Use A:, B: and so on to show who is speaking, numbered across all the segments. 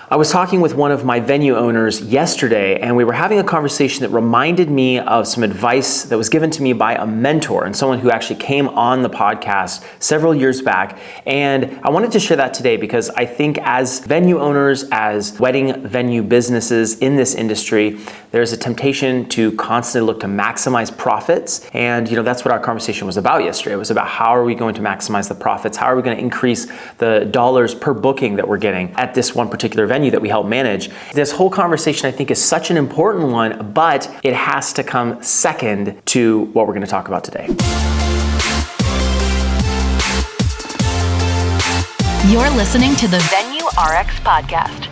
A: I was talking with one of my venue owners yesterday, and we were having a conversation that reminded me of some advice that was given to me by a mentor and someone who actually came on the podcast several years back. And I wanted to share that today because I think as venue owners, as wedding venue businesses in this industry, there's a temptation to constantly look to maximize profits. And that's what our conversation was about yesterday. It was about how are we going to maximize the profits? How are we going to increase the dollars per booking that we're getting at this one particular venue that we help manage? This whole conversation I think is such an important one, but it has to come second to what we're going to talk about today.
B: You're listening to the Venue RX podcast.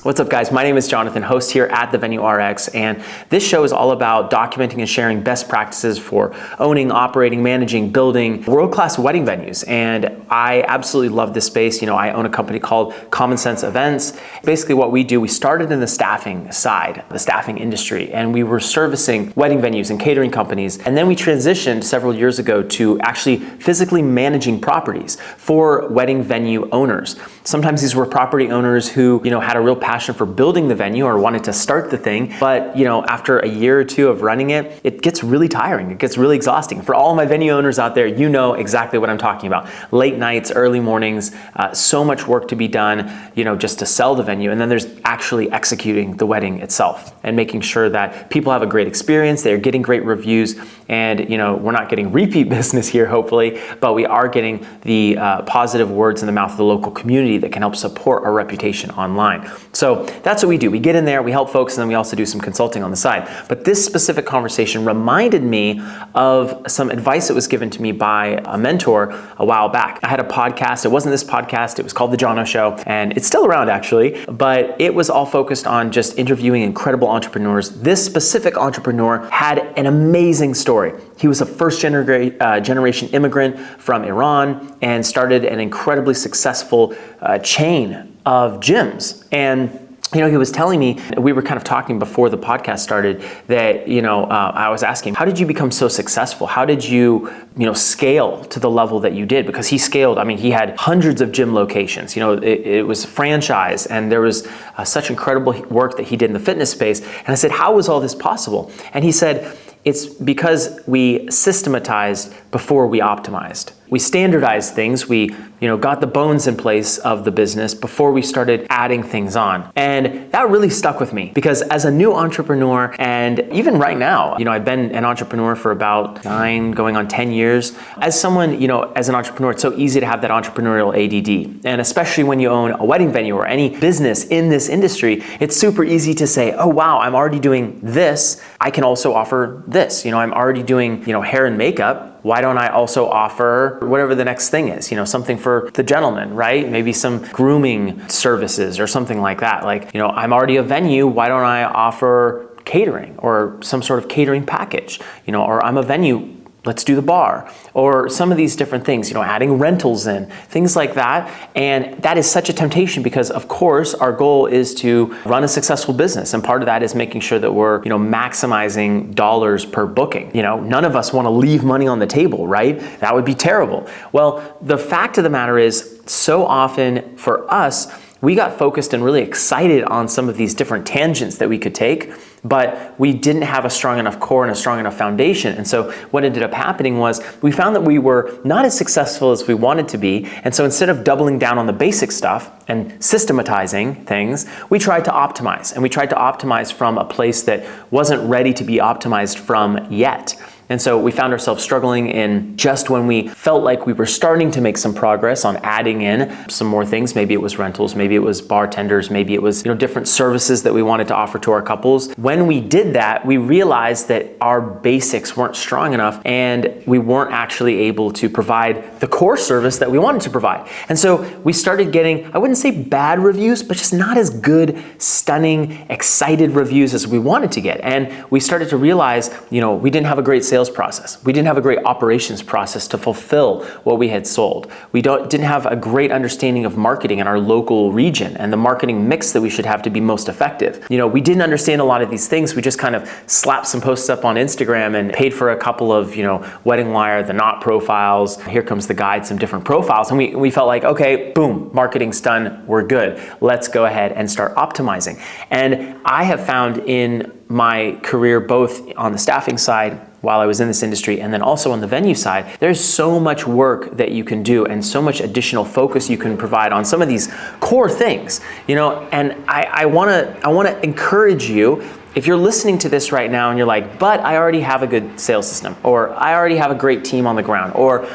A: What's up, guys? My name is Jonathan, host here at the Venue RX, and this show is all about documenting and sharing best practices for owning, operating, managing, building world-class wedding venues. And I absolutely love this space. I own a company called Common Sense Events. Basically what we do, we started in the staffing side, the staffing industry, and we were servicing wedding venues and catering companies. And then we transitioned several years ago to actually physically managing properties for wedding venue owners. Sometimes these were property owners who, had a real passion for building the venue or wanted to start the thing. But, after a year or two of running it, it gets really tiring. It gets really exhausting. For all my venue owners out there, you know exactly what I'm talking about. Late nights, early mornings, so much work to be done, just to sell the venue. And then there's actually executing the wedding itself and making sure that people have a great experience. They're getting great reviews. And, we're not getting repeat business here, hopefully, but we are getting the positive words in the mouth of the local community that can help support our reputation online. So that's what we do. We get in there, we help folks, and then we also do some consulting on the side. But this specific conversation reminded me of some advice that was given to me by a mentor a while back. I had a podcast. It wasn't this podcast. It was called The Jono Show, and it's still around actually, but it was all focused on just interviewing incredible entrepreneurs. This specific entrepreneur had an amazing story. He was a first generation immigrant from Iran and started an incredibly successful chain of gyms. And he was telling me, we were kind of talking before the podcast started that, I was asking, how did you become so successful? How did you, scale to the level that you did? Because he scaled, he had hundreds of gym locations, it was franchise, and there was such incredible work that he did in the fitness space. And I said, how was all this possible? And he said, it's because we systematized before we optimized. We standardized things. We, got the bones in place of the business before we started adding things on. And that really stuck with me because as a new entrepreneur, and even right now, I've been an entrepreneur for about 9, going on 10 years. As someone, as an entrepreneur, it's so easy to have that entrepreneurial ADD. And especially when you own a wedding venue or any business in this industry, it's super easy to say, oh, wow, I'm already doing this. I can also offer this. I'm already doing, hair and makeup. Why don't I also offer whatever the next thing is, something for the gentleman, right? Maybe some grooming services or something like that. Like, I'm already a venue. Why don't I offer catering or some sort of catering package, or I'm a venue. Let's do the bar, or some of these different things, adding rentals in, things like that. And that is such a temptation because of course our goal is to run a successful business. And part of that is making sure that we're, maximizing dollars per booking. None of us want to leave money on the table, right? That would be terrible. Well, the fact of the matter is so often for us, we got focused and really excited on some of these different tangents that we could take, but we didn't have a strong enough core and a strong enough foundation. And so what ended up happening was we found that we were not as successful as we wanted to be. And so instead of doubling down on the basic stuff and systematizing things, we tried to optimize. And we tried to optimize from a place that wasn't ready to be optimized from yet. And so we found ourselves struggling in just when we felt like we were starting to make some progress on adding in some more things. Maybe it was rentals, maybe it was bartenders, maybe it was, different services that we wanted to offer to our couples. When we did that, we realized that our basics weren't strong enough and we weren't actually able to provide the core service that we wanted to provide. And so we started getting, I wouldn't say bad reviews, but just not as good, stunning, excited reviews as we wanted to get. And we started to realize, we didn't have a great sales sales process. We didn't have a great operations process to fulfill what we had sold. We didn't have a great understanding of marketing in our local region and the marketing mix that we should have to be most effective. We didn't understand a lot of these things. We just kind of slapped some posts up on Instagram and paid for a couple of, Wedding Wire, the Knot profiles. Here comes the guide, some different profiles. And we felt like, okay, boom, marketing's done. We're good. Let's go ahead and start optimizing. And I have found in my career, both on the staffing side while I was in this industry and then also on the venue side, there's so much work that you can do and so much additional focus you can provide on some of these core things, and I wanna encourage you. If you're listening to this right now and you're like, but I already have a good sales system, or I already have a great team on the ground, or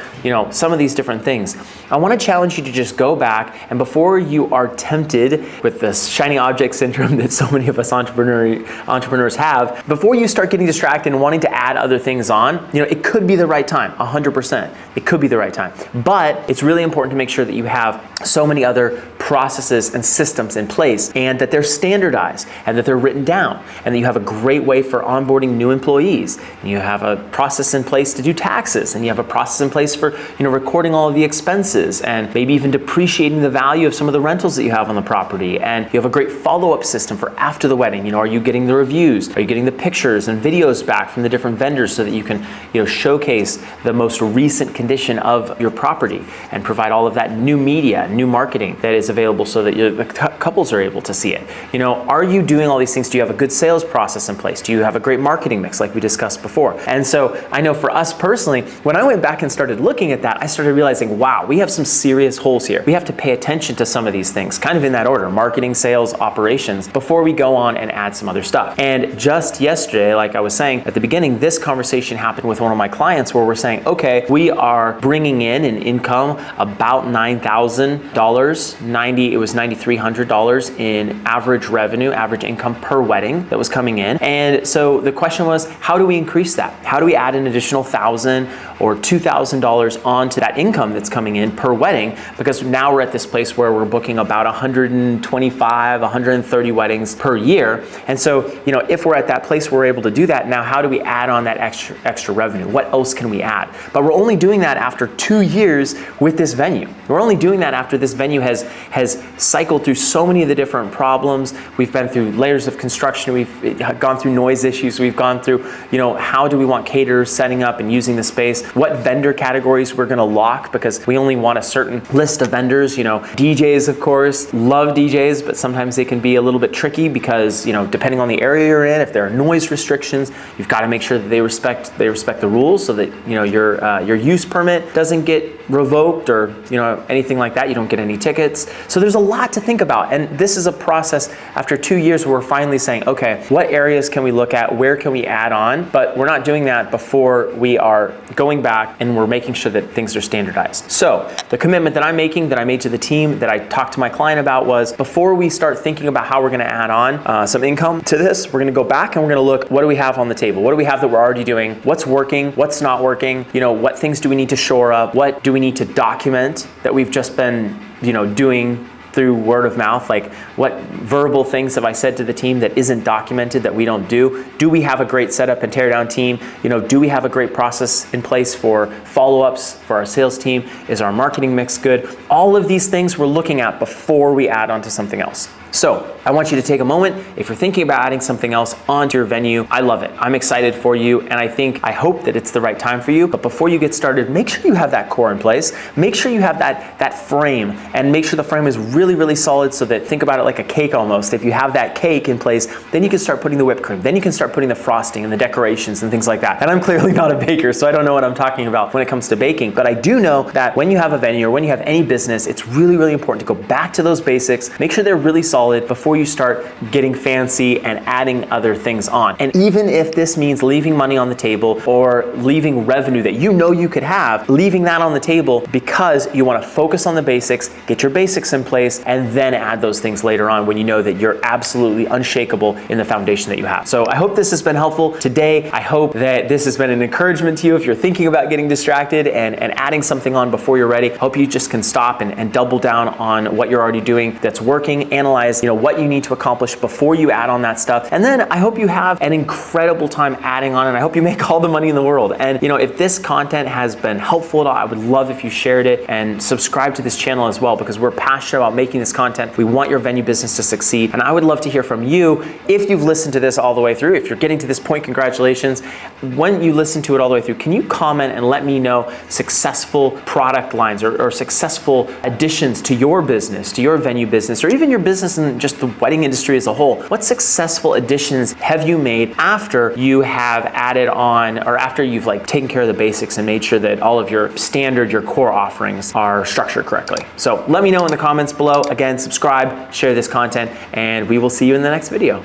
A: some of these different things, I want to challenge you to just go back and before you are tempted with this shiny object syndrome that so many of us entrepreneurs have, before you start getting distracted and wanting to add other things on, it could be the right time, 100%. It could be the right time. But it's really important to make sure that you have so many other processes and systems in place and that they're standardized and that they're written down, and that you have a great way for onboarding new employees, and you have a process in place to do taxes, and you have a process in place for recording all of the expenses and maybe even depreciating the value of some of the rentals that you have on the property, and you have a great follow-up system for after the wedding. Are you getting the reviews? Are you getting the pictures and videos back from the different vendors so that you can showcase the most recent condition of your property and provide all of that new media, new marketing that is available so that the couples are able to see it. Are you doing all these things? Do you have a good sales process in place? Do you have a great marketing mix like we discussed before? And so I know for us personally, when I went back and started looking at that, I started realizing, wow, we have some serious holes here. We have to pay attention to some of these things, kind of in that order: marketing, sales, operations, before we go on and add some other stuff. And just yesterday, like I was saying at the beginning, this conversation happened with one of my clients where we're saying, okay, we are bringing in an income about $9,000, it was $9,300 in average revenue, average income per wedding that was coming in. And so the question was, how do we increase that? How do we add an additional $1,000 or $2,000 onto that income that's coming in per wedding? Because now we're at this place where we're booking about 125, 130 weddings per year. And so, if we're at that place where we're able to do that, now how do we add on that extra revenue? What else can we add? But we're only doing that after 2 years with this venue. We're only doing that after this venue has cycled through so many of the different problems. We've been through layers of construction. We've gone through noise issues. We've gone through, how do we want caterers setting up and using the space? What vendor categories we're going to lock, because we only want a certain list of vendors. DJs, of course, love DJs, but sometimes they can be a little bit tricky because, depending on the area you're in, if there are noise restrictions, you've got to make sure that they respect the rules so that, your use permit doesn't get revoked or, anything like that. You don't get any tickets. So there's a lot to think about. And this is a process after 2 years where we're finally saying, okay, what areas can we look at? Where can we add on? But we're not doing that before we are going back and we're making sure that things are standardized. So the commitment that I'm making, that I made to the team, that I talked to my client about was, before we start thinking about how we're going to add on some income to this, we're going to go back and we're going to look, what do we have on the table? What do we have that we're already doing? What's working? What's not working? What things do we need to shore up? What do we need to document that we've just been, doing through word of mouth? Like, what verbal things have I said to the team that isn't documented that we don't do? Do we have a great setup and tear down team? Do we have a great process in place for follow-ups for our sales team? Is our marketing mix good? All of these things we're looking at before we add on to something else. So I want you to take a moment. If you're thinking about adding something else onto your venue, I love it. I'm excited for you, and I hope that it's the right time for you. But before you get started, make sure you have that core in place. Make sure you have that frame, and make sure the frame is really, really solid, so that, think about it like a cake almost. If you have that cake in place, then you can start putting the whipped cream. Then you can start putting the frosting and the decorations and things like that. And I'm clearly not a baker, so I don't know what I'm talking about when it comes to baking. But I do know that when you have a venue or when you have any business, it's really, really important to go back to those basics. Make sure they're really solid before you start getting fancy and adding other things on. And even if this means leaving money on the table or leaving revenue that you could have, leaving that on the table because you want to focus on the basics, get your basics in place, place, and then add those things later on when you know that you're absolutely unshakable in the foundation that you have. So I hope this has been helpful today. I hope that this has been an encouragement to you if you're thinking about getting distracted and adding something on before you're ready. Hope you just can stop and double down on what you're already doing that's working, analyze what you need to accomplish before you add on that stuff. And then I hope you have an incredible time adding on, and I hope you make all the money in the world. And if this content has been helpful at all, I would love if you shared it and subscribe to this channel as well, because we're passionate about making this content. We want your venue business to succeed. And I would love to hear from you. If you've listened to this all the way through, if you're getting to this point, congratulations. When you listen to it all the way through, can you comment and let me know successful product lines or successful additions to your business, to your venue business, or even your business in just the wedding industry as a whole? What successful additions have you made after you have added on, or after you've taken care of the basics and made sure that all of your core offerings are structured correctly? So let me know in the comments below. Again, subscribe, share this content, and we will see you in the next video.